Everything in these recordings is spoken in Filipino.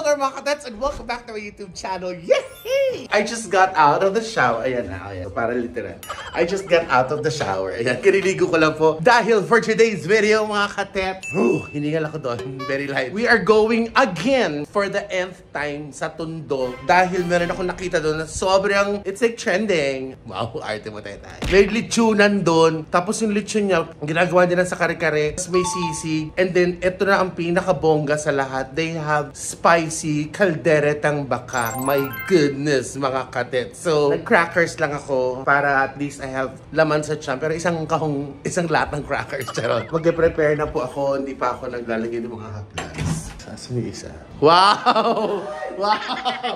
hello mga kadets and welcome back to my YouTube channel. Yay! I just got out of the shower. Ayan na, ayan. Para literal. I just got out of the shower. Ayan, kiniligo ko lang po. Dahil for today's video mga kadets, hiningal ako doon. Very light. We are going again for the nth time sa Tondo. Dahil meron ako nakita doon na sobrang, it's like trending. Wow, arte mo tayo. May lechonan doon. Tapos yung lechon niya, ginagawa nila sa kare-kare. May sisig. And then, ito na ang pinakabongga sa lahat. They have spicy kalderetang baka. My goodness, mga katet. So, nag-crackers lang ako para at least I have laman sa tiyan. Pero isang latang crackers. Charot. Mag-prepare na po ako. Hindi pa ako naglalagay ng mga haplas. Sasami isa. Wow! Wow!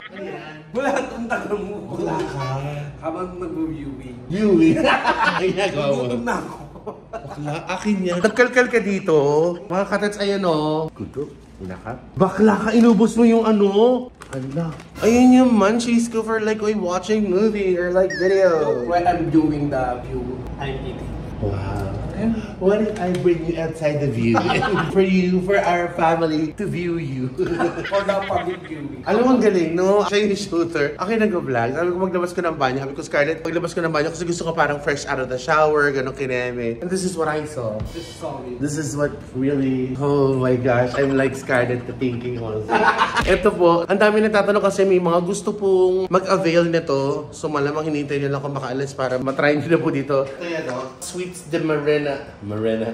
Wala itong tagal mo. Wala ka. Habang nag-viewing. Viewing? Ginagawa mo. Gutom na ako. Bakla, akin yan. Nagkalkal ka dito. Mga katats, ayan o. Gutom. Wala ka? Bakla ka, inubos mo yung ano. Ala. Ayun yung munchies ko for like watching movie or like video. While I'm doing the view, I'm eating. Wow. What if I bring you outside the view? For you, for our family to view you. For the public viewing. Alam mo, ang galing, no? Siya yung shooter. Ako yung nag-vlog. Sabi ko, maglabas ko ng banyo. Sabi ko, Scarlett, maglabas ko ng banyo kasi gusto ko parang fresh out of the shower, ganun kineme. And this is what I saw. This is solid. This is what really, oh my gosh, I'm like Scarlett thinking also. Ito po, ang dami nagtatanong kasi may mga gusto pong mag-avail nito. So malamang hinihintay nyo lang kung makaalis para matry nyo na po dito. Ito yan, no? Sweets de Marina.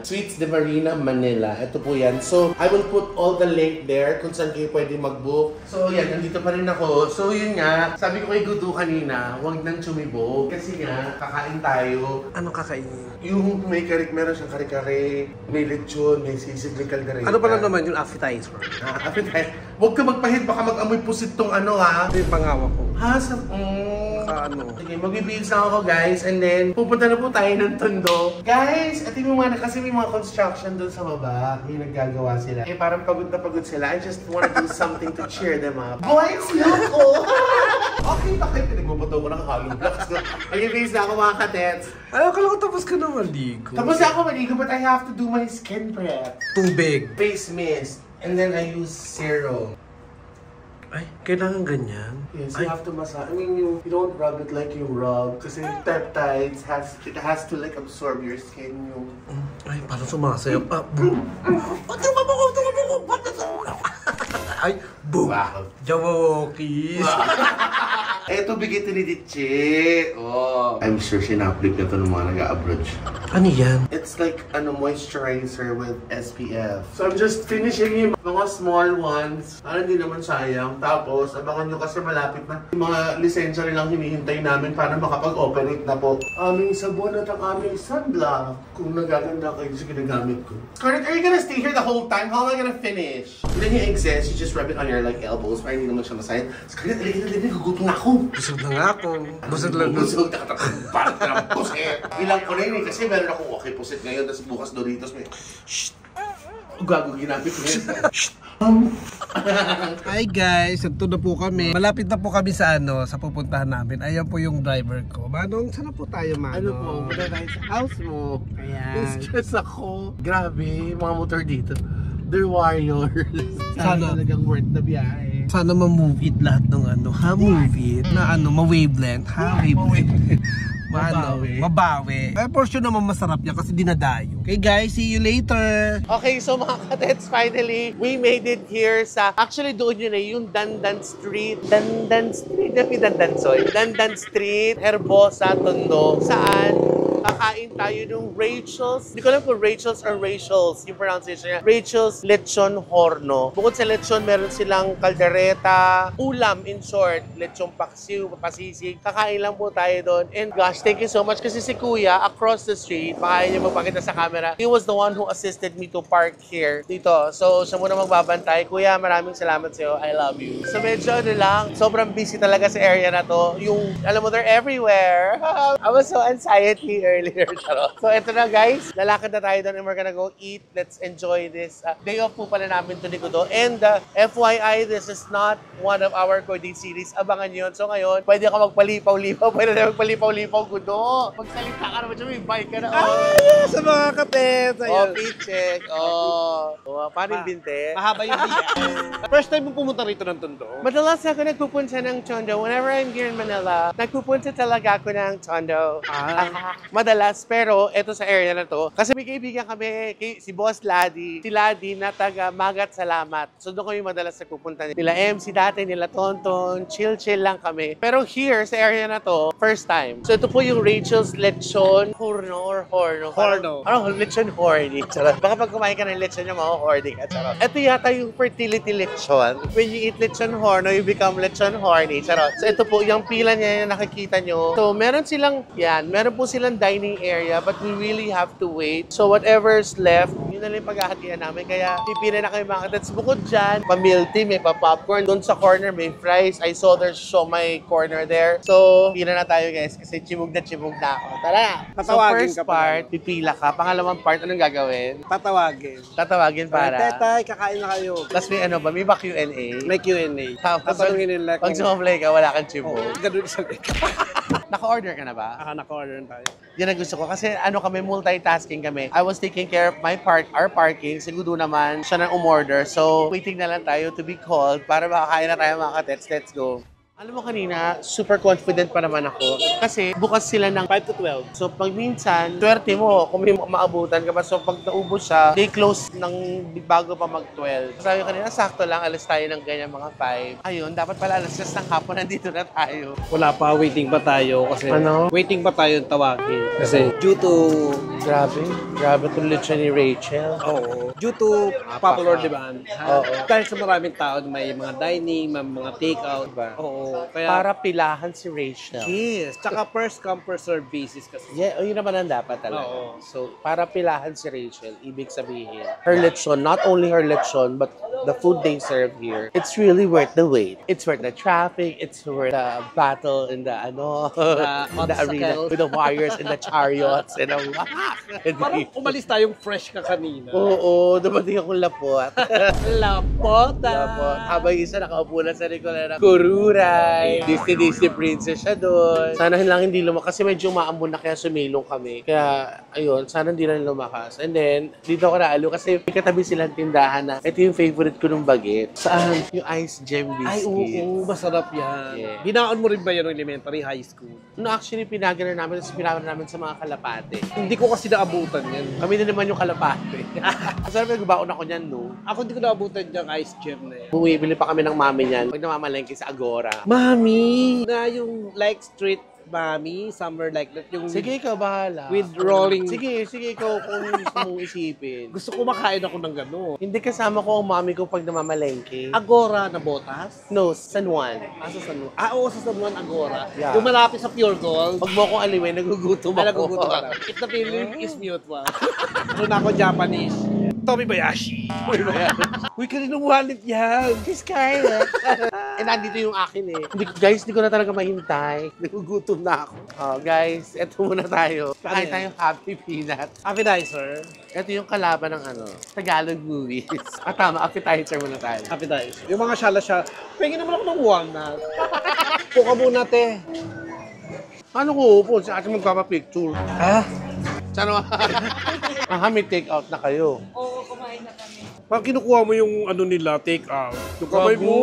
Sweets de Marina, Manila. Ito po yan. So, I will put all the link there kung saan kayo pwede mag-book. So, yan. Nandito pa rin ako. So, yun nga. Sabi ko kay Gudu kanina, huwag nang tsumibog. Kasi nga, kakain tayo. Anong kakainin? Yung may meron siyang kare-kare, may lechon, may sisig, may kaldereta. Ano pa lang naman yung appetizer? Appetizer. Huwag ka magpahid, baka mag-amoy pusit tong ano ha. Ito yung pangawa ko. Ha? Ano? Sige, magbibihis lang ako guys, and then pupunta na po tayo ng Tondo. Guys, at yung mga kasi may mga construction doon sa baba, may naggagawa sila. Eh parang pagod na pagod sila. I just want to do something to cheer them up. Boys, loko! Okay, bakit pinagbubuto ko ng hollow blocks? Magbibihis na ako mga katets. Ayaw ka lang tapos ka na maligo. Tapos na ako maligo, but I have to do my skin prep. Tubig. Face mist, and then I use serum. Ay, kailangan ganyan? Yes, Ay. you have to massage. I mean, you don't rub it like you rub. Kasi peptides, it has to like absorb your skin. Yung... Ay, parang sumasayaw. Ay, boom! Wow. Jawokis! Eto, bigay ito ni Ditche. Oh. I'm sure sinaplik na ito ng mga nag-a-abroad. Ano yan? It's like moisturizer with SPF. So I'm just finishing yung mga small ones. Para hindi naman sayang. Tapos, abangan nyo kasi malapit na. Yung mga lisensya nilang hinihintay namin para makapag-operate na po. Aming sabon at ang aming sunblock. Kung nagaganda kayo, kasi ginagamit ko. Scarlett, are you gonna stay here the whole time? How am I gonna finish? And then yung exist, you just rub it on your like elbows para hindi naman siya masayang. Scarlett, alin, gugutom na ako. Busog na nga ako. Busog lang. Busog na parang ka ng pusit. Ilang ko na yun eh, kasi meron akong okay pusit ngayon, tapos bukas Doritos may... Shhh! Gago, ginapit ko yun. Hi guys, ito na po kami. Malapit na po kami sa sa pupuntahan namin. Ayan po yung driver ko. Manong, saan na po tayo, Manong? Ano po, punta tayo sa house mo. Ayan. Stress ako. Grabe, mga motor dito. They're warriors. Sana talagang worth the biyahe. Sana ma-move it lahat ng move it na ma-wavelength, wavelength. Mabawi. May portion naman masarap yan kasi dinadayo. Okay guys, see you later. Okay, so mga kadets, finally, we made it here sa, actually doon yun yung Dandan Street. Dandan Street, Herbosa, Tondo. Saan? Kakain tayo ng Rachel's. Hindi ko alam kung Rachel's or Rachel's yung pronunciation niya. Rachel's Lechon Horno. Bukod sa lechon, meron silang kaldereta, ulam in short, lechon paksiw, pasisig. Kakain lang po tayo doon. And gosh, thank you so much kasi si Kuya across the street, baka niyo magpakita sa camera, he was the one who assisted me to park here dito. So, siya muna magbabantay. Kuya, maraming salamat sa iyo. I love you. So, medyo sobrang busy talaga sa area na to. Yung, alam mo, they're everywhere. I was so anxiety earlier. order. So ito na guys, lalakad na tayo doon and we're gonna go eat. Let's enjoy this. Day off po pala namin to ni Kudo. And FYI, this is not one of our Coding series. Abangan yun. So ngayon, pwede ka magpalipaw-lipaw. Pwede na magpalipaw-lipaw, Kudo. Magsalita ka naman siya, may bike ka na. Sa mga kapet. Paycheck. Paano yung binte? Mahaba yung biya. First time mo pumunta rito ng Tondo? Madalas ako nagpupunta ng Tondo. Whenever I'm here in Manila, nagpupunta talaga ako ng Tondo. Madalas, pero eto sa area na to, kasi may kaibigan kami, si Boss Ladi. Si Ladi na taga Magat Salamat. So doon kami madalas nagpupunta. Nila MC dati, nila Tonton, chill-chill lang kami. Pero here, sa area na to, first time. So ito po yung Rachel's Lechon Horno or Horno. Horno. Parang Lechon Horny. Charot. Baka pag kumain ka ng lechon yung mga horny ka. Charot. Ito yata yung fertility lechon. When you eat lechon horno, you become lechon horny. Charot. So ito po, yung pila niya yung nakikita nyo. So meron po silang dining area, but we really have to wait. So whatever's left, yun na lang yung paghahatian namin. Kaya pipili na kayo mga kadats. Bukod dyan, pa-milk tea, may pa-popcorn. Doon sa corner, may fries. I saw there's my corner there. So, pila na tayo guys kasi chimug na ako. Tara! So Tatawagin first ka pa part, pipila ka. Pangalawang part, anong gagawin? Tatawagin Para... Tetay, kakain na kayo. Tapos may ano ba? May ba Q&A? May Q&A. Tapos Tatanungin nila pag sumablay ka, wala kang chimog. Ganun sa Naka-order ka na ba? naka-order tayo. Yan ang gusto ko. Kasi ano kami, multitasking kami. I was taking care of our parking. Siguro naman, siya nang umorder. So, waiting na lang tayo to be called para makakain na tayo mga katets. Let's go. Alam mo kanina, super confident pa naman ako. Kasi bukas sila ng 5 to 12. So, pag minsan, swerte mo kung may maabutan ka pa. So, pag naubos siya, they close ng bago pa mag-12. Sabi ko kanina, sakto lang, alas tayo ng ganyan mga 5. Ayun, dapat pala alas 6 ng hapon, nandito na tayo. Wala pa, waiting pa tayo kasi waiting pa tayo tawagin. Kasi due to Grabe itong lechon ni Rachel. due to popular demand. Dahil sa maraming tao, may mga dining, may mga take-out. Kaya, Para pilahan si Rachel. yes. Tsaka first come, first serve basis kasi. Yeah, yun naman ang dapat talaga. Oo. So, para pilahan si Rachel, ibig sabihin, her lechon, not only her lechon, but the food they serve here, it's really worth the wait. It's worth the traffic, it's worth the battle in the, the arena with the warriors and the chariots and the Parang umalis tayong fresh ka kanina. Oo, dumating akong lapot. Lapot. Habang isa nakaupo na sa Nicola ng Kururay. Disney princess siya doon. Sana lang hindi lumakas kasi medyo maambon na kaya sumilong kami. Kaya, ayun, sana hindi na lumakas. And then, dito ako naalo kasi may katabi silang tindahan na ito yung favorite ko ng baget. Saan? Yung ice gem biscuit. Ay, oo, masarap yan. Yeah. Binaon mo rin ba yan ng elementary, high school? No, actually, pinagana namin sa mga kalapate. Hindi ko kasi naabutan yan. Kami na naman yung kalapate. Masarap yung baon ako niyan, no? Ako hindi ko naabutan yung ice gem na yan. Bumibili pa kami ng mami niyan pag namamalengke sa Agora. Mami! Na yung like street mami, somewhere like that. Yung Sige, ikaw bahala. with rolling. Sige, ikaw kung gusto mong isipin. Gusto ko makain ako ng gano'n. Hindi kasama ko ang mami ko pag namamalengke. Agora na botas? No, San Juan. Sa San Juan. Oo, sa San Juan, Agora. Yeah. Yung malapit sa Pure Gold. Pag mo akong aliwin, nagugutom ako. Nagugutom ka. If the feeling is mutual. Doon ako Japanese. Tommy Bayashi. Uy, kanino wallet yan? Si Scarlett. Nandito yung akin eh. Guys, hindi ko na talaga mahintay. Nagugutom na ako. Guys, eto muna tayo. Kain tayong Happy Peanut. Appetizer. Ito yung kalaban ng Tagalog movies. Tama, appetizer muna tayo. Appetizer. Yung mga shala-shala. Pwede naman ako ng walnut. Puka muna, te. Ano ko upo? Sa ating magpapapicture. Ha? Sana may take out na kayo. Oo, kumain na kami. Pag kinukuha mo yung nila, take out. Yung kamay mo.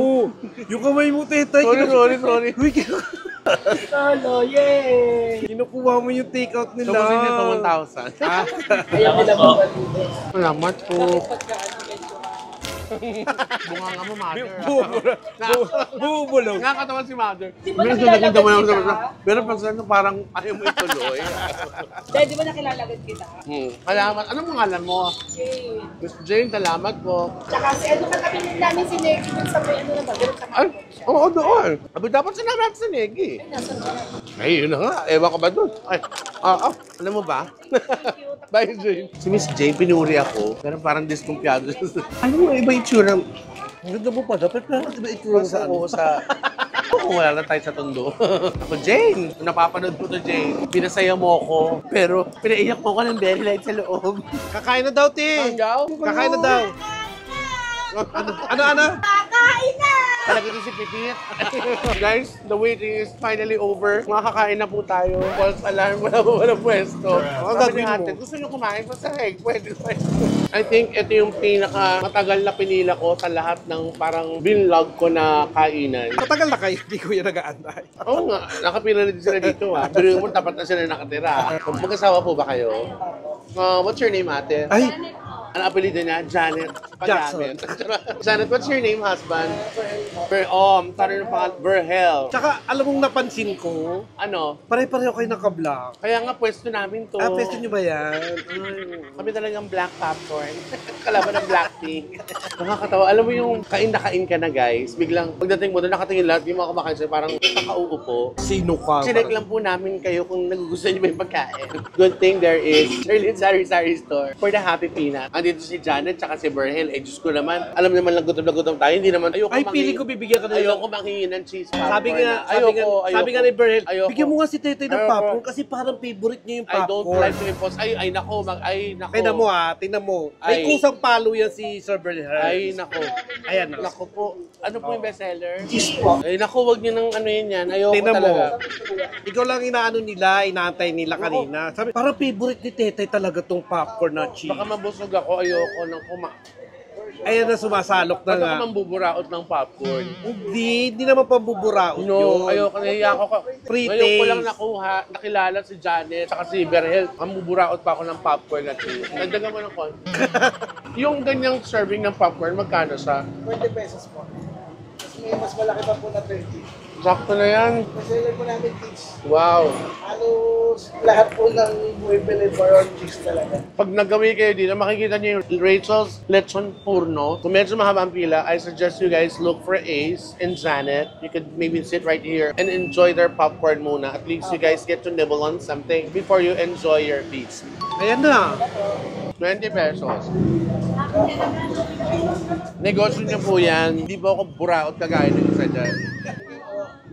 Yung kamay mo, tetay. Sorry. Uy, Solo, yay! kinukuha mo yung take out nila. So, kasi nito 1,000. Ayaw nila mo ba? Salamat po. Pagkaano medyo Bunga nga mo, mother. Bubulong. Nakakatawa si mother. Di ba Meron nakilala naganda mo kita? naman. Pero pag saan parang ayaw mo ituloy. Dahil di ba nakilalagan kita? Salamat. Anong pangalan mo? Jane. Miss Jane, salamat po. Tsaka si ano katabi namin si Neki dun sa may ano na ba? Doon sa Ay, kapatid siya. oo, doon. Sabi, dapat sinabi natin sa Negi. Ay, nasa doon. Ay, yun na nga. Ewan ko ba doon? Ay, alam mo ba? Bye, Jane. Si Miss Jane, pinuri ako. Pero parang diskumpiyado. Ano mo, iba yung tsura. Ang ganda mo pa. Dapat na iba itsura sa ano. Sa Kung wala lang tayo sa tondo. Ako, Jane, kung napapanood mo to, Jane, pinasaya mo ko, pero pinaiyak mo ko ng very light sa loob. Kakain na daw, Ti! Kakain na daw! Ano? Kakain na! Talaga ito si Petit. Guys, the waiting is finally over. Makakain na po tayo. False alarm, wala pwesto. Sabi ni ate, gusto nyo kumain pa sa egg? Pwede. I think ito yung pinaka matagal na pinila ko sa lahat ng parang binlog ko na kainan. Matagal na kayo, hindi ko yan nag-aantay. Oo nga, nakapila na din sila dito ha. Pero mo, tapat na sila nakatira. Mag-asawa po ba kayo? What's your name, ate? Ay, Ano apelido niya? Janet. Jackson. Janet, what's your name, husband? Tanong ng pangalan, Verhel. tsaka alam mong napansin ko, Ano? pare-pareho kayo naka-vlog. Kaya nga pwesto namin to. Pwesto nyo ba yan? Kami talagang black popcorn. Kalaban ng Blackpink. Nakakatawa. Alam mo yung kain na kain ka na, guys. Biglang pagdating mo doon, nakatingin lahat yung mga kumakain sa'yo, parang nakauupo. Sino ka? Chinek lang po namin kayo kung nagugustuhan niyo ba yung pagkain. Good thing there is Sherlyn Sari-Sari Store for the Happy Peanut. Andito si Janet tsaka si Verhel. Eh, Diyos ko naman. Alam naman lang gutom na gutom tayo. Hindi naman. Ay, pili ko bibigyan ka na yun. Ayoko manghingi ng cheese popcorn. Sabi nga ni Berhel, Ayoko. bigyan mo nga si Tetay ng Ayoko. popcorn kasi parang favorite niya yung I don't popcorn. like to impose. Ay, nako. Tingnan mo ha, tingnan mo. May Ay. kusang palo yan si Sir Berhel. Ay, nako. Ayan o. Nako po. Ano po yung bestseller? Cheese po. Ay, nako. Wag niyo nang ano yan. Ayoko Tingnan mo. talaga. Ikaw lang inaano nila, inaantay nila kanina. Sabi, parang favorite ni Tetay talaga tong popcorn na cheese. Baka mabusog ako. Ayoko nang Ayan na sumasalok na Ba't nga. ako mambuburaot ng popcorn? Hindi naman pambuburaot No, yun. ayoko. Nahiya ako. Free Ngayon ko taste. lang nakilala si Janet at si Berhel. Mambuburaot pa ako ng popcorn at cheese. Nagdagan mo ng konti. Yung ganyang serving ng popcorn, magkano sa? 20 pesos po. Mas malaki pa po na 30. Sakto na yan. Bestseller po namin kids. Wow. Halos lahat po ng buwibili maroon cheese talaga. Pag nagawi kayo dito, makikita niyo yung Rachel's Lechon Purno. Kung medyo mahaba ang pila, I suggest you guys look for Ace and Janet. You could maybe sit right here and enjoy their popcorn muna. At least you guys get to nibble on something before you enjoy your feast. Ayan na. 20 pesos. Negosyo niyo po yan. Hindi po ako buraot kagaya ng isa dyan.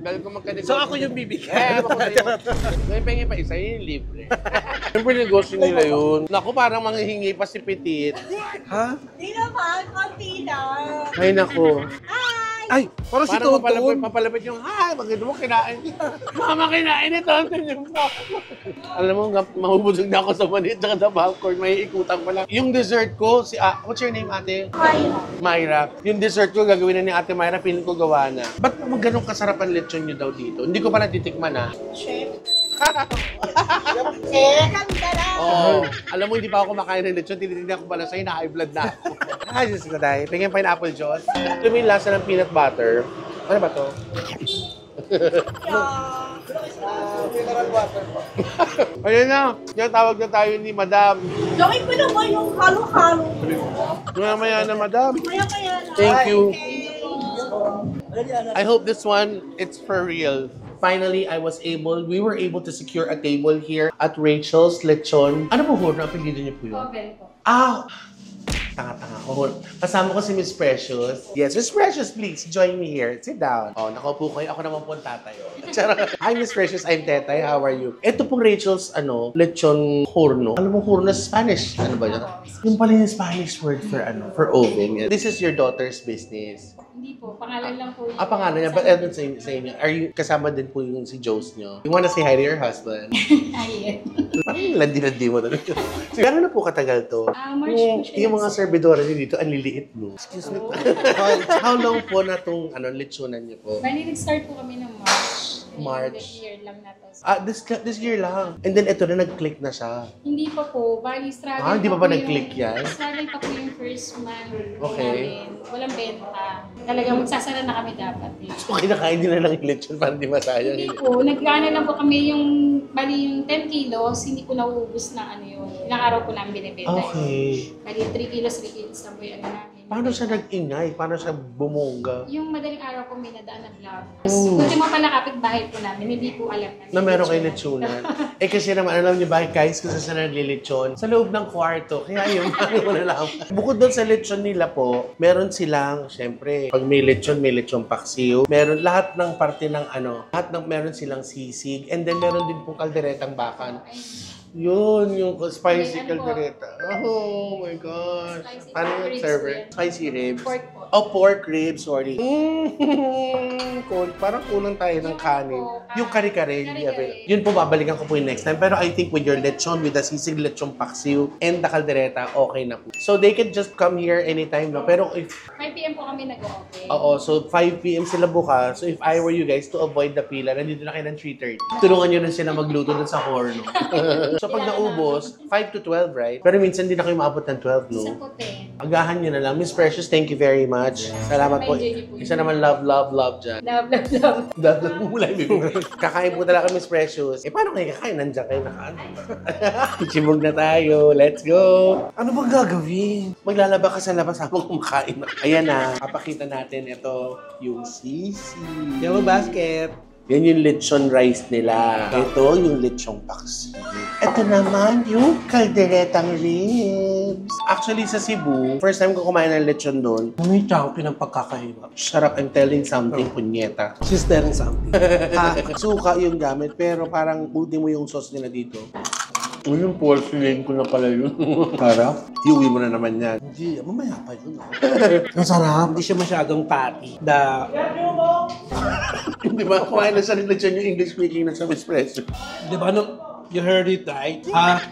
Dahil kung magka-negosyo. So ako yung bibigyan. Ako na yun. Ngayon pengi pa isa, yun yung libre. Siyempre negosyo nila yun. Naku, parang manghihingi pa si Petit. Ha? Di naman, konti na. Ay, naku. Ay, parang si Parang Tonton. papalapit yung, hi, maganda mo kinain. Mama, kinain ito. Yung alam mo, mahubusog na ako sa manit at sa popcorn. May ikutan pa lang. Yung dessert ko, what's your name, ate? Myra. Yung dessert ko, gagawin na ni ate Myra, piling ko gawa na. Ba't ganun kasarap ang lechon nyo daw dito? Hindi ko pa natitikman, ha? Chef. Kami ka na. Oo. Alam mo, hindi pa ako makain ng lechon. Tinitignan ko pala sa'yo, na-high blood na ako. Ay, Diyos ko tayo. Tingin pineapple juice. Ito yung lasa ng peanut butter. Ano ba to? Mineral water po. Ayun na. Yan, tawag na tayo ni Madam. Gawin ko naman yung halo-halo. Mamaya na, Madam. Maya-maya na. Thank you. I hope this one, it's for real. Finally, we were able to secure a table here at Rachel's Lechon. Ano po, Horno? Apelido niyo po yun? Oven po. Ah! Tanga-tanga ko. Kasama ko si Miss Precious. Yes, Miss Precious, please, join me here. Sit down. Oh, nakaupo kayo. Ako naman po ang tatayo. Charot. Hi, Miss Precious. I'm Tetay. How are you? Ito pong Rachel's, lechon horno. Ano mong horno sa Spanish? Ano ba yun? Yung pala yung Spanish word for oven. This is your daughter's business. Hindi po, pangalan lang po. Pangalan niya. But ano sa inyo? Are you kasama din po yung si Joes nyo? You wanna say hi to your husband? Ayun. Parang landi-landi mo na. Gano'n na po katagal to? March po siya. Yung mga servidora niyo dito, ang liliit mo. Excuse me. How long po na itong lechonan niyo po? Bali, nag-start po kami ng March. March. This year lang na to. This year lang. And then ito na nag-click na siya. Hindi pa po. Bali, struggle Hindi pa po ba yung- nag-click yan? Struggle pa po yung first month Okay. namin. Walang benta. Talagang magsasara na kami dapat. Eh. So, kinakain nila ng lechon para di masayang. Hindi po. Nagkano lang po kami yung, bali yung 10 kilos, hindi ko nauubos na yun. Ilang araw po namin binibenta. Okay. Bali 3 kilos lang po yung namin. Paano siya nag-ingay? Paano siya bumungga? Yung madaling araw po may nadaan na vlog. Buti mo pala kapitbahay po namin, hindi po alam Na meron kayo lechonan. Eh kasi naman, alam niyo ba guys, kung saan naglilechon? Sa loob ng kwarto. Kaya yun, ano na lang. Bukod doon sa lechon nila po, meron silang, syempre, pag may lechon paksiw. Meron lahat ng parte ng meron silang sisig. And then meron din pong kalderetang bakan. Yun, yung spicy May ano po? caldereta. Oh my gosh. Spicy Paano yung ribs server? din. Spicy ribs. Pork po. Oh, pork ribs, sorry. Cool. Parang kulang tayo ng kanin. Yung kare-kare. Kare-kare. Yun po, babalikan ko po yung next time. Pero I think with your lechon, with the sisig lechon paksiw, and the caldereta, okay na po. So they can just come here anytime, no? Pero if 5 p.m. po kami nag-open. Oo, so 5 p.m. sila bukas. So if I were you guys, to avoid the pila, nandito na kayo ng 3:30. Tulungan nyo na sila magluto dun sa horno. So pag naubos, 5 to 12, right? Pero minsan hindi na kayo maabot ng 12, Isa no? po 10. Agahan nyo na lang. Miss Precious, thank you very much. Salamat po. Enjoy niyo po. Isa naman love dyan. Love. Wala yung bibig. Kakain po talaga, Miss Precious. Eh, paano kayo kakain? Nandiyan kayo nakaano. Chibog na tayo. Let's go. Ano bang gagawin? Maglalaba ka sa labas habang kumakain. Ayan na. Papakita natin ito yung sisi. Yellow basket. Yan yung lechon rice nila. Ito yung lechong paksi. Ito naman yung kalderetang ribs. Actually, sa Cebu, first time ko kumain ng lechon doon, May champion ng pagkakahirap. sarap, I'm telling something, punyeta. She's telling something. Suka yung gamit, pero parang buti mo yung sauce nila dito. Yung porcelain ko na pala yun. Sarap. Iuwi mo na naman yan. Hindi, mamaya pa yun. Ang sarap. Hindi siya masyadong patty. Di ba? Kumain na sa lechon yung English speaking na sa Miss Precious. Di ba, you heard it right? Ha?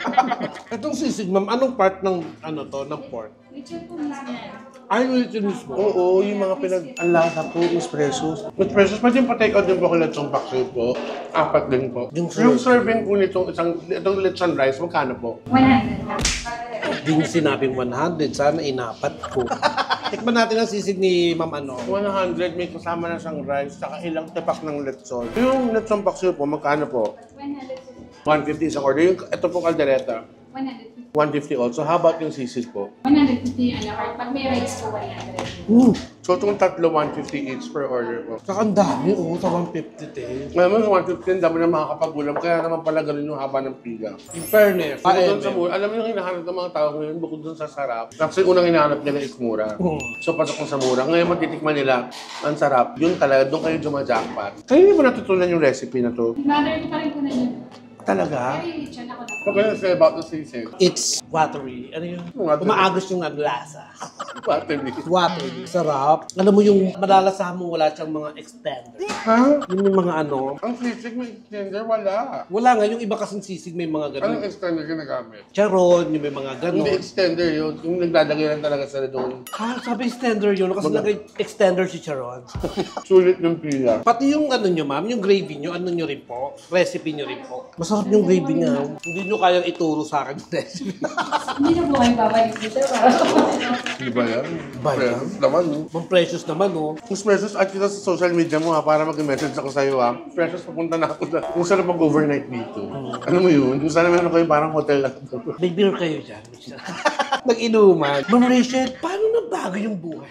Itong sisig, ma'am, anong part ng, ng pork? Lechon po mismo yan. Ay, lechon mismo. Oo, yung mga pinag-alata po, Miss Precious. Miss Precious, pwede pa take out din po kung lechong paksiw po. 4 din po. Yung serving po itong lechon rice, magkano po? 100. Hindi sinabing 100. Sana inapat ko. Tikman natin ang sisig ni Ma'am 100, may kasama na siyang rice, saka ilang tapak ng lechon. Yung lechon paksiw po, magkano po? 100. 150 isang order. Ito po kaldereta, 150. 150 also. How about yung sisig po? 150 a la carte. Pag may rice po, 100. So itong tatlo, 150 each per order po. Saka ang dami, sa 150 te. Ngayon, 150, dami na makakapagulam. Kaya naman pala ganun yung haba ng pila. In fairness, Bukod doon sa mura, alam mo yung hinahanap ng mga tao ngayon, bukod doon sa sarap. Kasi unang hinahanap nila is mura. So pasok ko sa mura. Ngayon matitikman nila, ang sarap. Yun talaga, doon kayo jumajackpot. Kaya hindi mo natutunan yung recipe na to. Mother ko pa rin po na yun. Talaga? Pero yung lechon ako na. Okay, let's say about the sisig. it's watery. Ano yun? Watery. Umaagos yung lasa. Watery. Watery. Sarap. Alam mo yung malalasahan mo, wala siyang mga extender. Ha? Yung may mga Ang sisig may extender, wala. wala nga, yung iba kasing sisig may mga Anong ganun. extender ginagamit? Charon, yung may mga Hindi ganun. extender yun. Yung naglalagay lang talaga sa doon. Ha, sabi extender yun. Kasi lagay extender si Charon. Sulit ng pila. Pati yung ano nyo, ma'am, yung gravy nyo, ano nyo rin po? Recipe nyo rin po. Masarap yung gravy niya. Hindi nyo kayang ituro sa akin yung recipe. Hindi na po kayo babalik dito. Di ba yan? Ba yan? Precious naman, no? Mang precious naman, oh. Mas Precious, at kita sa social media mo ha, para mag-message ako sa'yo ha. Precious, papunta na ako na. Kung saan mag-overnight dito. Ano mo yun? Kung sana meron kayo parang hotel lang. May beer kayo dyan. Nag-inuman. Ma'am Rachel, paano nabago yung buhay?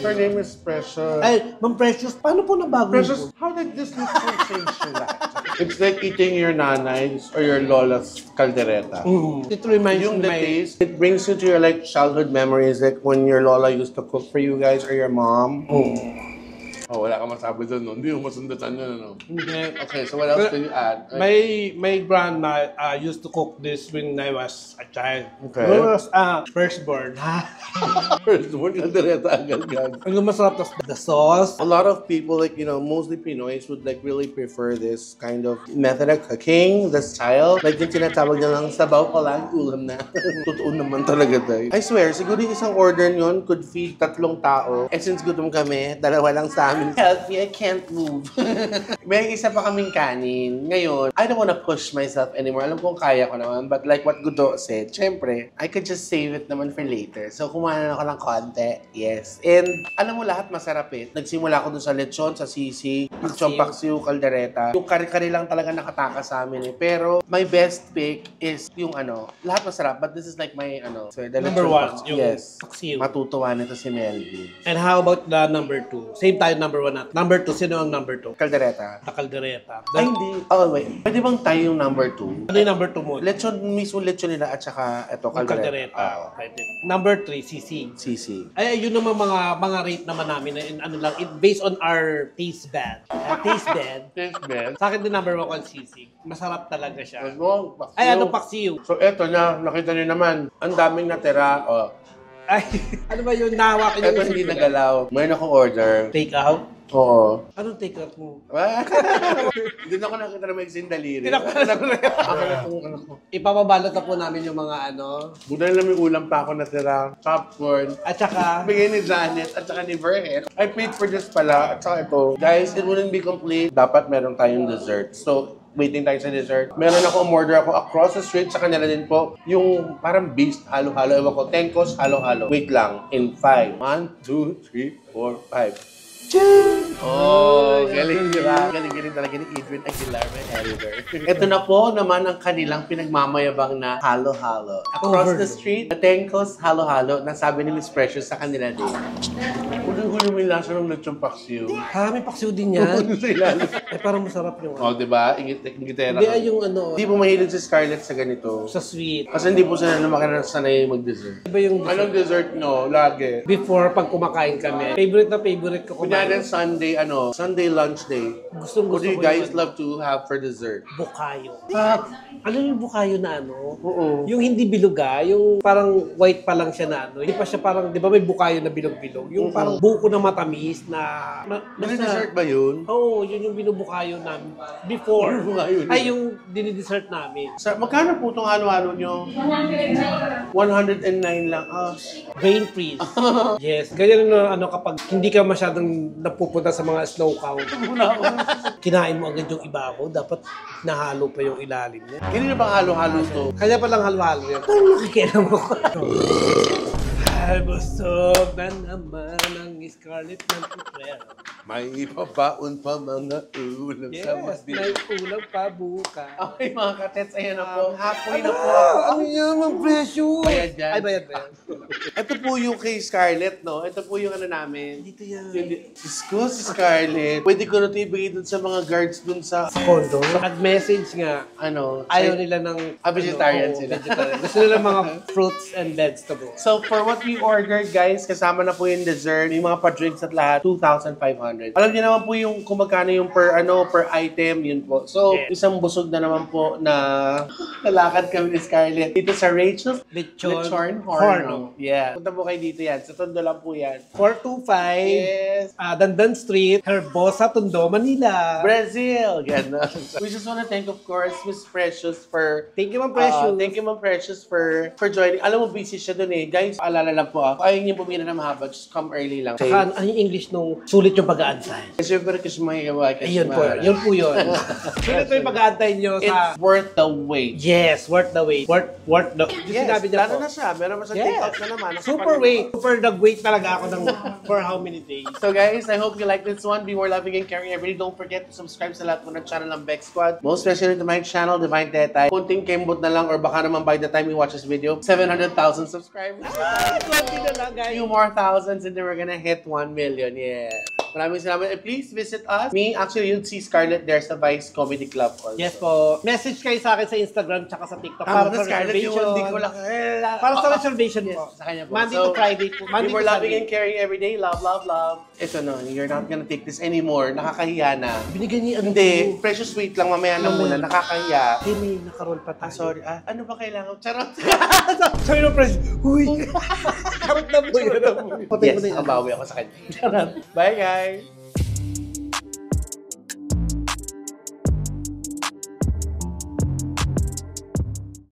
Her name is Precious. Ay, Ma'am Precious, paano po nabago yung Precious, buhay? how did this little change your life? It's like eating your nanay's or your lola's caldereta. It reminds Yung me the taste, it brings you to your like childhood memories, like when your lola used to cook for you guys or your mom. Oh, wala ka masabi doon, no? Hindi mo masundatan yun, no? Hindi. Okay, so what else can you add? My grandma used to cook this when I was a child. Okay. When I was firstborn. First one, caldereta agad-agad. Ang masarap tas the sauce. A lot of people, like, you know, mostly Pinoys would like really prefer this kind of method of cooking, the style. Like yung tinatawag na lang, sabaw pa lang, ulam na. Totoo naman talaga tayo. I swear, siguro yung isang order nyon could feed 3 tao. Eh since gutom kami, 2 lang sa amin. Help me, I can't move. May isa pa kaming kanin. Ngayon, I don't wanna push myself anymore. Alam kong kaya ko naman. But like what Gudo said, syempre, I could just save it naman for later. So, kumain ako ng konti. Yes. And alam mo lahat masarap eh. Nagsimula ako dun sa lechon, sa sisig, lechon paksiw, kaldereta. Yung kare-kare lang talaga nakataka sa amin eh. Pero, my best pick is yung lahat masarap. But this is like my So, the Number lechon one, paksiw. yung Yes. paksiw. Matutuwa nito si Melvin. And how about the number 2? Same tayo number 1 natin. Number 2, sino ang number 2? Kaldereta. The caldereta. Ay, hindi. Oh, wait. Pwede bang tayo yung number 2? Ano yung number 2 mo? Lechon, mismo lechon nila at saka ito, Yung kaldereta. caldereta. Pwede. Number 3, sisig. Sisig. Ay, yun naman mga rate naman namin na based on our taste bed. Taste bed. Taste best. Sa akin din number 1 ang sisig. Masarap talaga siya. Ano? Paksiw. Ay, ano paksiw? So, eto na. Nakita niyo naman. Ang daming natira. Oh. Ay, ano ba yun? Nahawakan Eto hindi nagalaw. Mayroon akong order. Take out? Oo. Anong take out mo? Doon ako nakita na may sindaliri. Tinakpan na ko na yun. Ako na itong Ipapabalot na po namin yung mga Buday lang may ulam pa ako natira. Popcorn. At saka, Bigay ni Janet at saka ni Verhet. I paid for this pala. At saka ito. Guys, it wouldn't be complete. Dapat meron tayong dessert. So, waiting tayo sa dessert. Meron ako, umorder ako across the street sa kanila din po. Yung parang beast, halo-halo. Ewan ko, Tenkos, halo-halo. Wait lang. In 5. 1, 2, 3, 4, 5. Oh, galing diba? Galing talaga ni Adrian Aguilar, my editor. Ito na po naman ang kanilang pinagmamayabang na halo-halo. Across the street, Tenkos, halo-halo. Nasabi ni Miss Precious sa kanila din. Huli-huli mo yung lasa ng lechong paksiw. may paksiw din yan. Sa ilalim. Ay, parang masarap yung Oh, diba? Ingitera Hindi, ka. yung Hindi po mahilig si Scarlett sa ganito. sa sweet. Kasi hindi po sila sanay mag-dessert. Iba yung Anong dessert no? Lagi. before, pag kumakain kami, favorite na favorite ko kumain. Kunyari Sunday, Sunday lunch day. What do you ko guys yun. love to have for dessert? Bukayo. Ah, Ano yung bukayo na oo. Yung hindi biluga, yung parang white pa lang siya na Hindi pa siya parang, di ba may bukayo na bilog-bilog? Yung parang buko na matamis na... Dessert ba yun? Oo, yun yung binubukayo namin. Before. Binubukayo niya. Ay, yung dinidessert namin. Magkano po itong halo-halo nyo? 109 lang. Ah, Brain freeze. Yes. Ganyan na kapag hindi ka masyadong napupunta sa mga snow count. Kinain mo agad yung ibabaw, dapat nahalo pa yung ilalim niya. hindi na bang halo-halo to? Kanya palang halo-halo yan. Parang nakikialam mo ko. Ay, busog na naman ang Scarlett ng putrero. May ipabaon pa mga ulam sa Yes, mabili. may ulam pa bukas. Okay mga katets, ayan na po. Halfway na po. Ano yan, ang presyo? Bayad yan. Ay, bayad. Ito po yung kay Scarlett, no? Ito po yung namin. Dito yan. Diyos ko, si Scarlett. Pwede ko na ito ibigay dun sa mga guards dun sa, Kondo. Nag-message nga. Ayaw nila ng... vegetarian sila. Vegetarian. Gusto nila mga fruits and vegetables. So, for what we ordered, guys, kasama na po yung dessert, yung mga pa-drinks at lahat, 2,500. Alam niyo naman po yung kung magkano yung per item, yun po. So, Yes. isang busog na naman po na nalakad kami ni Scarlett dito sa Rachel's Lechon Horno. Yeah. Punta po kayo dito yan. Sa Tondo lang po yan. 425 Yes. Dandan Street, Herbosa, Tondo, Manila. Brazil! Ganon. We just want to thank, of course, Miss Precious for... Thank you, Ma'am Precious. Thank you, Ma'am Precious, for joining. Alam mo, busy siya dun eh. Guys, paalala lang po ako. Ayaw niyo pumila na mahaba. Just come early lang. Saka, ano yung English nung sulit yung pag-aantay? Siyempre, kasi may iwa. Ayun po, yun po yun. Sulit yung pag-aantay nyo sa... It's worth the wait. Yes, worth the wait. Worth the... Yung Yes, sinabi niya lalo po. na siya. Meron mo sa Yes. TikTok na naman. Super wait. Super nag-wait talaga ako ng for how many days. So guys, I hope you like this one. Be more loving and caring every day. Don't forget to subscribe sa lahat po ng channel ng Beck Squad. Most especially to my channel, Divine Tetay. Kunting kembot na lang or baka naman by the time you watch this video, 700,000 subscribers. Konti na lang, guys. Few more thousands and then we're gonna hit 1 million. Yeah. Maraming salamat. Please visit us. Me, actually, you'd see Scarlett there sa Vice Comedy Club also. Yes po. Message kayo sa akin sa Instagram tsaka sa TikTok. Para sa Scarlett, yung hindi ko lang. Para sa reservation Yes, po. sa kanya po. Monday So, to Friday po. Be Monday more to loving Sunday. and caring every day. Love, love, love. Ito no, you're not gonna take this anymore. Nakakahiya na. Binigyan niya Hindi, precious wait lang. Mamaya na muna. Nakakahiya. Hindi, may nakaroll pa tayo. Sorry. Ano ba kailangan? Charot. Sorry no, press. Huy! Karot na po yun. Yes, abawi ako sa kanya. Charot. Bye guys.